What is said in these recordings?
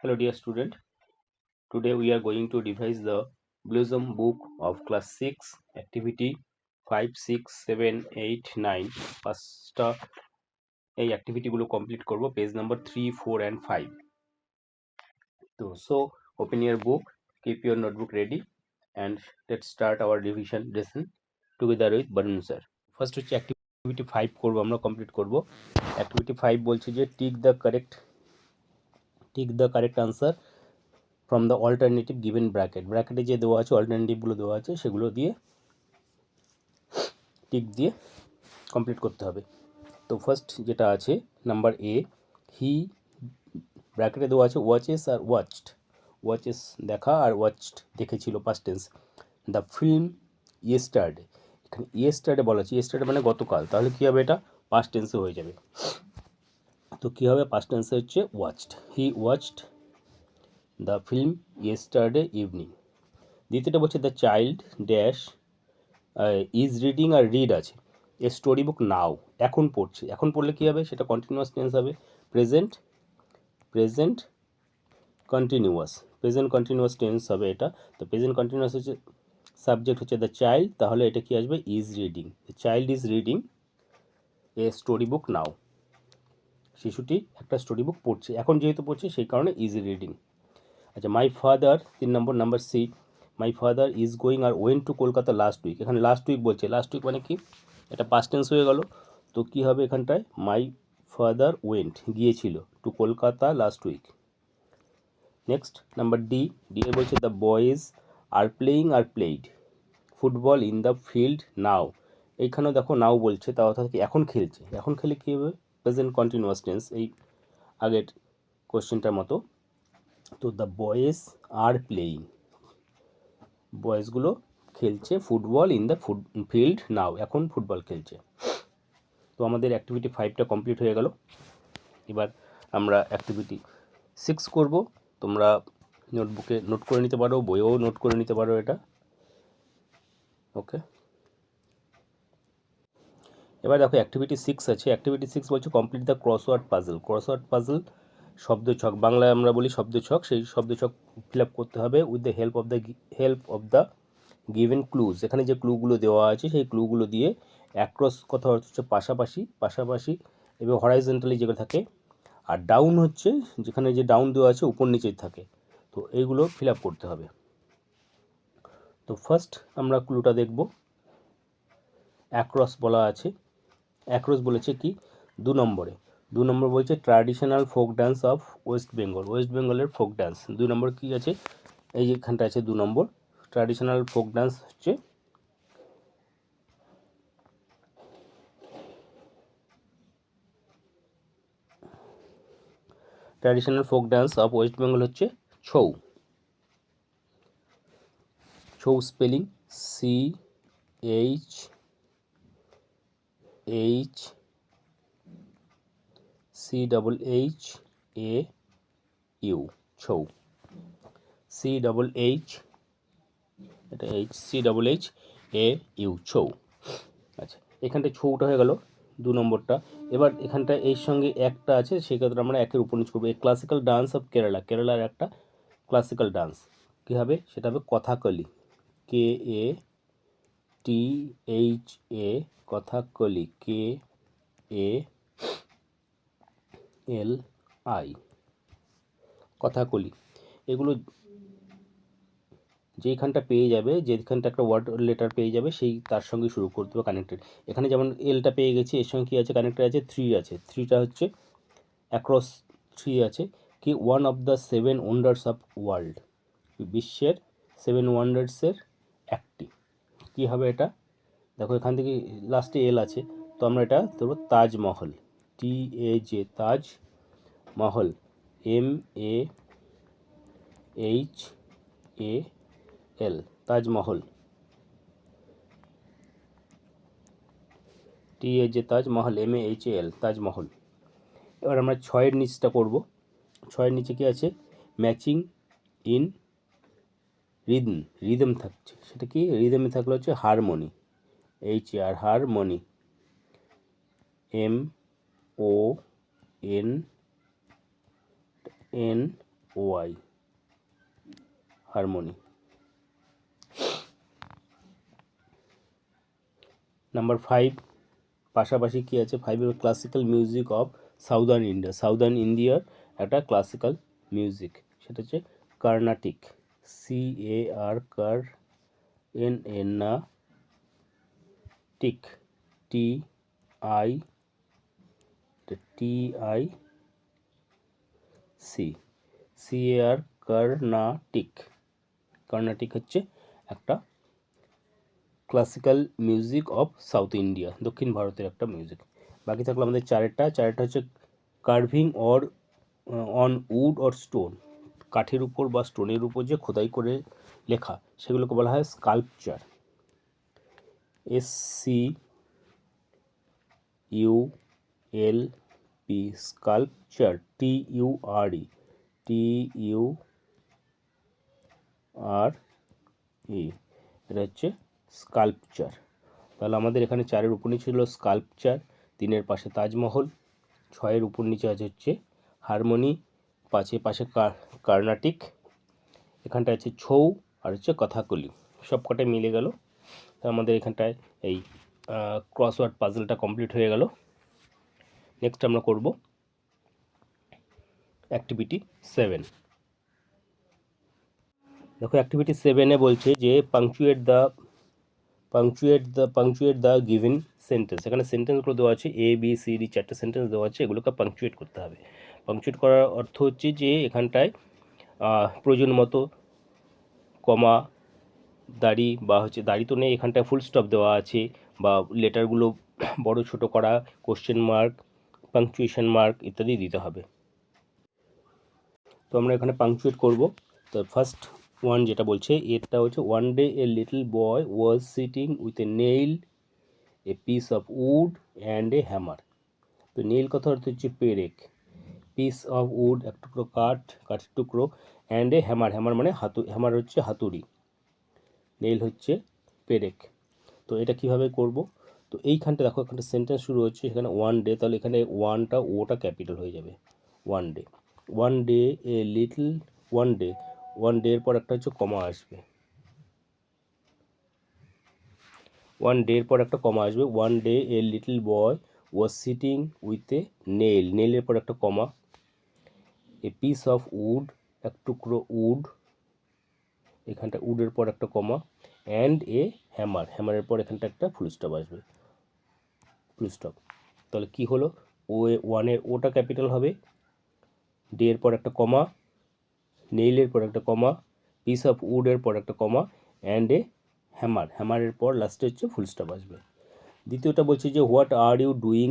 Hello dear student, today we are going to revise the Blossom book of class 6 activity 5, 6, 7, 8, 9 পাঁচটা এই activity গুলো complete করব page number 3, 4 and 5. So open your book, keep your notebook ready and let's start our revision lesson together with Barun sir. First হচ্ছে activity 5 করব আমরা complete করব. Activity 5 বলছে যে tick the correct answer from the alternative given ব্র্যাকেটে যে দেওয়া আছে অল্টারনেটিভগুলো দেওয়া আছে সেগুলো দিয়ে টিক দিয়ে কমপ্লিট করতে হবে। তো ফার্স্ট যেটা আছে নাম্বার এ, হি ব্র্যাকেটে দেওয়া আছে ওয়াচেস আর ওয়াচেস দেখা আর ওয়াচড দেখেছিল past tense. The film yesterday, এখানে ইয়েস্টারডে বলা আছে, ইয়েস্টারডে মানে গতকাল, তাহলে কী হবে এটা পাস্ট টেন্সে হয়ে যাবে। তো কী হবে পাস্ট টেন্সে হচ্ছে watched, he watched the film yesterday evening. দ্বিতীয়টা বলছে the child dash is reading আর রিড আছে, এ স্টোরি বুক নাও এখন পড়ছে, এখন পড়লে কী হবে সেটা কন্টিনিউয়াস টেন্স হবে, প্রেজেন্ট কন্টিনিউয়াস টেন্স হবে এটা। তো প্রেজেন্ট কন্টিনিউয়াস হচ্ছে সাবজেক্ট হচ্ছে দ্য চাইল্ড, তাহলে এটা কি আসবে is reading, the child is reading a story book now, শিশুটি একটা স্টোরি বুক পড়ছে, এখন যেহেতু পড়ছে সেই কারণে ইজ রিডিং। আচ্ছা my father 3 number C, my father is going আর went to Kolkata last week, এখানে লাস্ট উইক বলছে, লাস্ট উইক মানে কি এটা পাস্ট টেন্স হয়ে গেল। তো কী হবে এখানটায় মাই ফাদার ওয়েন্ট গিয়েছিল to Kolkata last week. Next number D, এ বলছে দ্য বয়েজ আর প্লেয়িং আর played football in the field now, এইখানেও দেখো নাও বলছে, তা অর্থাৎ কি এখন খেলছে, এখন খেলে কী হবে প্রেজেন্ট কন্টিনিউয়াস টেন্স, এই আগের কোশ্চেনটার মতো। তো দ্য বয়েজ আর প্লেয়িং, বয়েজগুলো খেলছে ফুটবল ইন দ্য ফিল্ড নাও, এখন ফুটবল খেলছে। তো আমাদের অ্যাক্টিভিটি 5টা কমপ্লিট হয়ে গেল। এবার আমরা অ্যাক্টিভিটি 6 করব, তোমরা নোটবুকে নোট করে নিতে পারো, বইয়েও নোট করে নিতে পারো এটা, ওকে। এবার দেখো অ্যাক্টিভিটি 6 আছে, অ্যাক্টিভিটি 6 বলছে কমপ্লিট দ্য ক্রসওয়ার্ড পাজল, শব্দছক, বাংলায় আমরা বলি শব্দছক, সেই শব্দছক ফিল আপ করতে হবে with the help of the given clues, এখানে যে ক্লুগুলো দেওয়া আছে সেই ক্লুগুলো দিয়ে অ্যাক্রস কথা হচ্ছে পাশাপাশি এবং হরাইজন্টালি যেগুলো থাকে, আর ডাউন হচ্ছে যেখানে যে ডাউন দেওয়া আছে উপর নিচে থাকে, তো এইগুলো ফিল আপ করতে হবে। তো ফার্স্ট আমরা ক্লুটা দেখব, অ্যাক্রস বলা আছে, অ্যাক্রস বলেছে কি 2 নম্বর বলছে traditional folk dance of West বেঙ্গলের ফোক ডান্স, 2 নম্বর কী আছে এই যেখানটা আছে 2 নম্বর, ট্র্যাডিশনাল ফোক ডান্স হচ্ছে traditional folk dance of West Bengal হচ্ছে ছৌ, স্পেলিং CHHCHAU, ছৌ, এটা CHHAU ছৌ। আচ্ছা এখানটায় ছৌটা হয়ে গেল 2 নম্বরটা। এবার এখানটা এর সঙ্গে একটা আছে, সেই ক্ষেত্রে আমরা একের উপর নিচ করবো, এই ক্লাসিক্যাল ডান্স অফ কেরালার একটা ক্লাসিক্যাল ডান্স কী হবে সেটা হবে কথাকলি, KATHA কথাকলি, KALI কথাকলি। এগুলো যেইখানটা পেয়ে যাবে, যেখানটা একটা ওয়ার্ড লেটার পেয়ে যাবে সেই তার সঙ্গে শুরু করতে হবে কানেক্টেড। এখানে যেমন এলটা পেয়ে গেছি, এর সঙ্গে কী আছে কানেক্টেড আছে 3 আছে, 3টা হচ্ছে অ্যাক্রস 3 আছে কি one of the 7 wonders of world, বিশ্বের 7 ওয়ান্ডার্সের একটি, কী হবে এটা দেখো এখান থেকে লাস্টে এল আছে, তো আমরা এটা ধরবো Taj Mahal, TAJ Taj Mahal, MAHAL Taj Mahal, TAJ Taj Mahal, MAHAL Taj Mahal. এবার আমরা 6-এর নিচটা করব, 6-এর নিচে কি আছে ম্যাচিং ইন রিদম থাকছে, সেটা কি রিদমে থাকলে হচ্ছে harmony, harmony, MONI Y, harmony. Number 5 পাশাপাশি কী আছে, 5 classical music of southern India. Southern ইন্ডিয়ার একটা ক্লাসিক্যাল মিউজিক, সেটা হচ্ছে কার্নাটিক, CAR, কার, না টিক, CAR, কার্নাটিক। কার্নাটিক হচ্ছে একটা classical music of south India, দক্ষিণ ভারতের একটা মিউজিক। বাকি থাকলো আমাদের চারেরটা হচ্ছে carving on wood or stone, কাঠের উপর বা স্টোনের উপর যে খোদাই করে লেখা, সেগুলোকে বলা হয় স্কাল্পচার, SCULP, স্কাল্পচার, TURE, এটা হচ্ছে স্কাল্পচার। তাহলে আমাদের এখানে 4-এর উপর নিচে ছিল স্কাল্পচার, 3-এর পাশে তাজমহল, 6-এর উপর নিচে আছে হচ্ছে হারমোনি, 5-এর পাশে কার্নাটিক, এখানটায় আছে ছৌ, আর হচ্ছে কথাকলি। সব কটাই মিলে গেল। তো আমাদের এখানটায় এই ক্রসওয়ার্ড পাজলটা কমপ্লিট হয়ে গেল। নেক্সট আমরা করব অ্যাক্টিভিটি 7। দেখো অ্যাক্টিভিটি 7-এ বলছে যে পাংচুয়েট দ্য গিভেন সেন্টেন্স। এখানে সেন্টেন্সগুলো দেওয়া আছে, ABCD 4টে সেন্টেন্স দেওয়া আছে, এগুলোকে পাংচুয়েট করতে হবে। পাংচুয়েট করার অর্থ হচ্ছে যে এখানটায় প্রয়োজন মতো কমা, দাড়ি, বা হচ্ছে দাড়ি তো নেই, এখানটায় ফুল স্টপ দেওয়া আছে, বা লেটারগুলো বড় ছোট করা, কোশ্চেন মার্ক, পাংচুয়েশন মার্ক ইত্যাদি দিতে হবে। তো আমরা এখানে পাংচুয়েট করব। তো ফার্স্ট ওয়ান যেটা বলছে, এটা হচ্ছে one day a little boy was sitting with a nail, a piece of wood and a hammer. তো নেইল কথা অর্থ হচ্ছে পেরেক, পিস অফ উড এক টুকরো কাঠের টুকরো, অ্যান্ড এ হ্যামার, হ্যামার মানে হ্যামার হচ্ছে হাতুড়ি, নেইল হচ্ছে পেরেক। তো এটা কিভাবে করব, তো এইখানটা দেখো এখানটা সেন্টেন্স শুরু হচ্ছে, এখানে ওয়ান ডে, তাহলে এখানে ওটা ক্যাপিটাল হয়ে যাবে, one day a little, one day এর পর একটা হচ্ছে কমা আসবে, one day a little boy was sitting with a নেইলের পর একটা comma, a piece of wood এক টুকরো উড, এখানটা উডের পর একটা কমা, অ্যান্ড এ হ্যামারের পর এখানটা একটা ফুল স্টপ আসবে, তাহলে কি হলো, ওয়ানের ওটা ক্যাপিটাল হবে, ডে এর পর একটা কমা, নেইলের পর একটা কমা, পিস অফ উডের পর একটা কমা, অ্যান্ড এ হ্যামারের পর লাস্টে হচ্ছে ফুল স্টপ আসবে। দ্বিতীয়টা বলছে যে what are you doing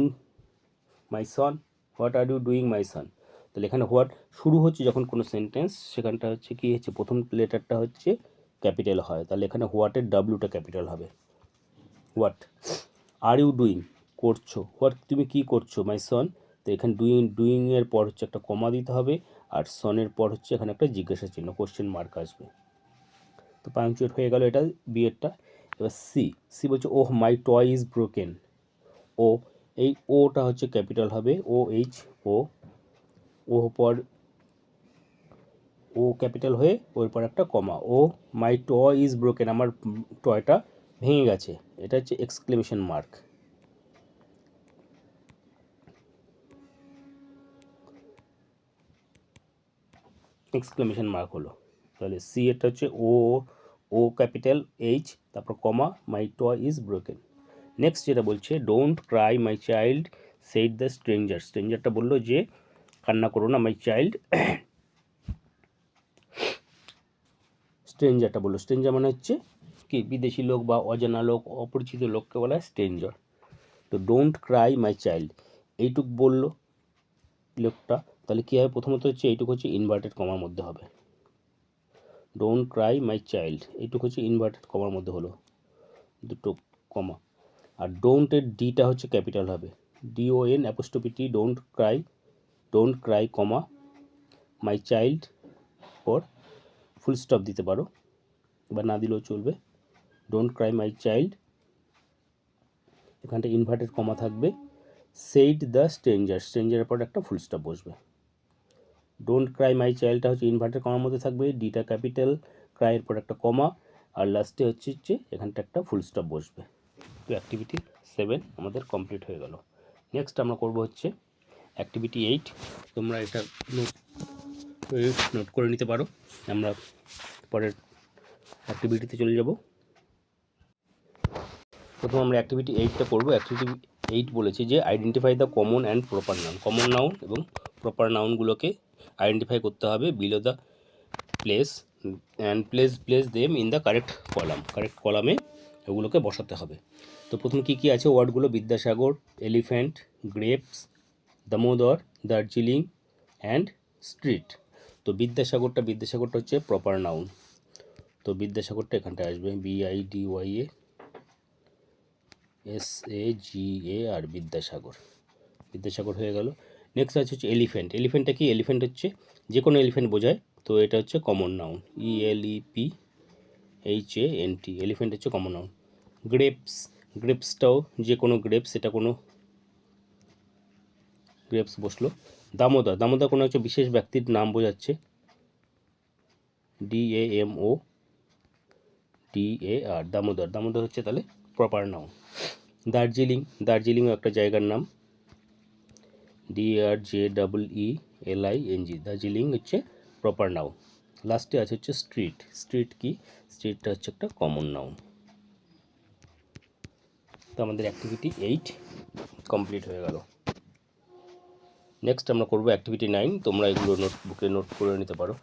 my son, তাহলে এখানে হোয়াট শুরু হচ্ছে যখন কোনো সেন্টেন্স, সেখানটা হচ্ছে কি হচ্ছে প্রথম লেটারটা হচ্ছে ক্যাপিটাল হয়, তাহলে এখানে হোয়াটের ডাব্লিউটা ক্যাপিটাল হবে, হোয়াট। আর ইউ ডুইং করছো, হোয়াট তুমি কি করছো, মাই সন, তো এখানে ডুইংয়ের পর হচ্ছে একটা কমা দিতে হবে, আর সনের পর হচ্ছে এখানে একটা জিজ্ঞাসা চিহ্ন, কোশ্চেন মার্ক আসবে। তো পাংচুয়েট হয়ে গেল এটা বিয়েরটা। এবার সি বলছে ওহ মাই টয় ইজ ব্রোকেন, এই ওটা হচ্ছে ক্যাপিটাল হবে, ও পর ও ক্যাপিটাল হয়ে ওর পর একটা কমা, ও মাই টয় ইজ ব্রোকেন, আমার টয়টা ভেঙে গেছে, এটা হচ্ছে এক্সক্লেমেশন মার্ক। হলো, তাহলে সি এটা হচ্ছে ও ক্যাপিটাল, এইচ তারপর comma, my toy is broken. Next যেটা বলছে don't cry my child said the স্ট্রেঞ্জারটা বললো যে কান্না করো না, মাই চাইল্ড, স্ট্রেঞ্জারটা বললো, স্ট্রেঞ্জার মানে হচ্ছে কি বিদেশি লোক বা অজানা লোক, অপরিচিত লোককে বলা হয় স্ট্রেঞ্জার। তো ডোন্ট ক্রাই মাই চাইল্ড এইটুক বললো লোকটা, তাহলে কী হবে, প্রথমত হচ্ছে এইটুকু হচ্ছে ইনভার্টেড কমার মধ্যে হবে, ডোন্ট ক্রাই মাই চাইল্ড এইটুকু হচ্ছে ইনভার্টেড কমার মধ্যে হলো, দুটো কমা, আর ডোন্টের ডিটা হচ্ছে ক্যাপিটাল হবে, DON apostrophe don't cry comma my child, ওর ফুল স্টপ দিতে পারো বা না দিলেও চলবে, ডোন্ট ক্রাই মাই চাইল্ড, এখানটা ইনভার্টেড কমা থাকবে, সেইড দ্য স্ট্রেঞ্জারের পর একটা ফুল স্টপ বসবে। ডোন্ট ক্রাই মাই চাইল্ডটা হচ্ছে ইনভার্টেড কমার মধ্যে থাকবে, ডিটা ক্যাপিটাল, ক্রাইয়ের পর একটা কমা, আর লাস্টে হচ্ছে এখানটা একটা ফুল স্টপ বসবে। তো অ্যাক্টিভিটি 7 আমাদের কমপ্লিট হয়ে গেল। নেক্সট আমরা করব হচ্ছে অ্যাক্টিভিটি 8। তোমরা এটা নোট করে নিতে পারো, আমরা পরের অ্যাক্টিভিটিতে চলে যাব। প্রথম আমরা অ্যাক্টিভিটি 8টা করব। অ্যাক্টিভিটি 8 বলেছে যে identify the common and proper noun. Common noun এবং প্রপার নাউনগুলোকে আইডেন্টিফাই করতে হবে below the place and place them in the correct column. Correct কলামে ওগুলোকে বসাতে হবে। তো প্রথমে কী কী আছে ওয়ার্ডগুলো? Vidyasagar, elephant, grapes, Damodar, Darjeeling and street. তো বিদ্যাসাগরটা হচ্ছে প্রপার নাউন। তো বিদ্যাসাগরটা এখানটায় আসবে, BIDYASAGAR, বিদ্যাসাগর হয়ে গেল। নেক্সট আছে হচ্ছে এলিফ্যান্ট। এলিফ্যান্টটা কি? এলিফ্যান্ট হচ্ছে যে কোনো এলিফ্যান্ট বোঝায়, তো এটা হচ্ছে কমন নাউন, ELEPHANT, এলিফ্যান্ট হচ্ছে কমন নাউন। গ্রেপসটাও যে কোনো গ্রেপস, এটা কোনো গ্রেপস বসলো। দামোদর কোনো হচ্ছে বিশেষ ব্যক্তির নাম বোঝাচ্ছে, DAMODAR, দামোদর হচ্ছে তাহলে প্রপার নাউন। দার্জিলিংও একটা জায়গার নাম, DARJEELING, দার্জিলিং হচ্ছে প্রপার নাউন। লাস্টে আছে হচ্ছে স্ট্রিট কি? স্ট্রিটটা হচ্ছে একটা কমন নাউন। তো আমাদের অ্যাক্টিভিটি 8 কমপ্লিট হয়ে গেল। নেক্সট আমরা করব অ্যাক্টিভিটি 9। তোমরা এগুলো নোটবুকে নোট করে নিতে পারো।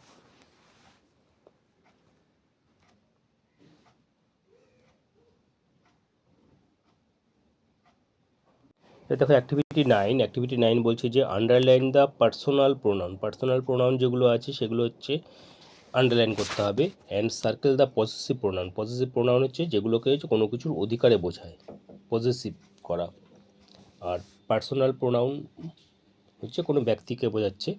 দেখো অ্যাক্টিভিটি 9 বলছে যে আন্ডারলাইন দ্য পার্সোনাল প্রোনাউন যেগুলো আছে সেগুলো হচ্ছে আন্ডারলাইন করতে হবে। And circle the possessive pronoun হচ্ছে যেগুলোকে হচ্ছে কোনো কিছুর অধিকারে বোঝায়, পজেসিভ করা। আর পার্সোনাল প্রোনাউন হচ্ছে কোনো ব্যক্তিকে বোঝাচ্ছে।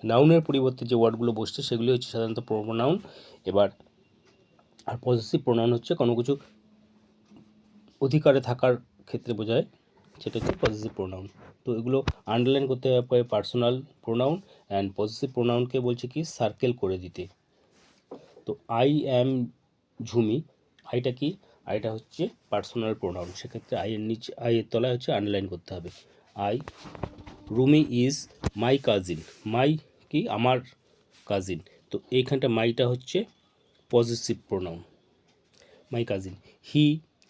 নাউনের পরিবর্তে যে ওয়ার্ডগুলো বসছে সেগুলি হচ্ছে সাধারণত প্রোনাউন। আর পজেসিভ প্রোনাউন হচ্ছে কোনো কিছু অধিকারে থাকার ক্ষেত্রে বোঝায়, সেটা হচ্ছে পজেসিভ প্রোনাউন। তো এগুলো আন্ডারলাইন করতে হবে পার্সোনাল প্রোনাউন, অ্যান্ড পজেসিভ প্রোনাউনকে বলছে কি সার্কেল করে দিতে। তো আই অ্যাম ঝুমি, আইটা কি? আইটা হচ্ছে পার্সোনাল প্রোনাউন, সেক্ষেত্রে আইয়ের তলায় হচ্ছে আন্ডারলাইন করতে হবে I. Rumi is my cousin, my কি? আমার কাজিন। তো এইখানটা মাইটা হচ্ছে possessive pronoun, my cousin.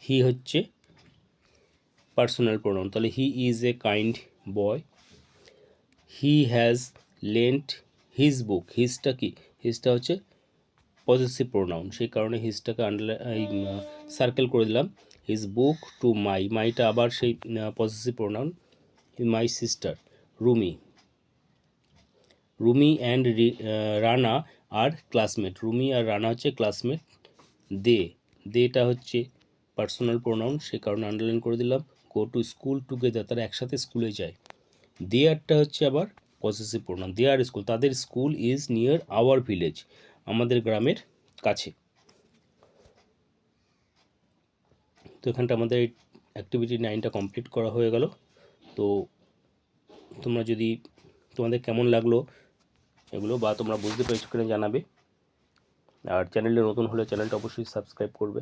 He হচ্ছে পার্সোনাল প্রোনাউন, তাহলে he is a kind boy. He has lent his book, হিজটা কি? হিজটা হচ্ছে পজেসিভ প্রোনাউন, সেই কারণে হিজটাকে সার্কেল করে দিলাম। হিজ বুক টু মাইটা আবার সেই possessive pronoun. My sister Rumi and Rana are classmate, Rumi আর রানা হচ্ছে ক্লাসমেট। দেটা হচ্ছে পার্সোনাল প্রোনাউন, সে কারণে আন্ডারলাইন করে দিলাম। গো টু স্কুল টুগেদার, তারা একসাথে স্কুলে যায়। দেয়ারটা হচ্ছে আবার পজেসিভ প্রোনাউন, দেয়ার স্কুল, তাদের school is near our village, আমাদের গ্রামের কাছে। তো এখানটা আমাদের অ্যাক্টিভিটি 9টা কমপ্লিট করা হয়ে গেল। তো তোমরা যদি তোমাদের কেমন লাগলো এগুলো, বা তোমরা বুঝতে পেরেছো কিনা জানাবে। আর চ্যানেলে নতুন হলে চ্যানেলটা অবশ্যই সাবস্ক্রাইব করবে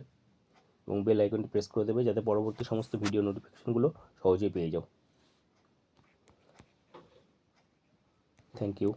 এবং বেল আইকনটি প্রেস করে দেবে, যাতে পরবর্তী সমস্ত ভিডিও নোটিফিকেশনগুলো সহজেই পেয়ে যাও। Thank you.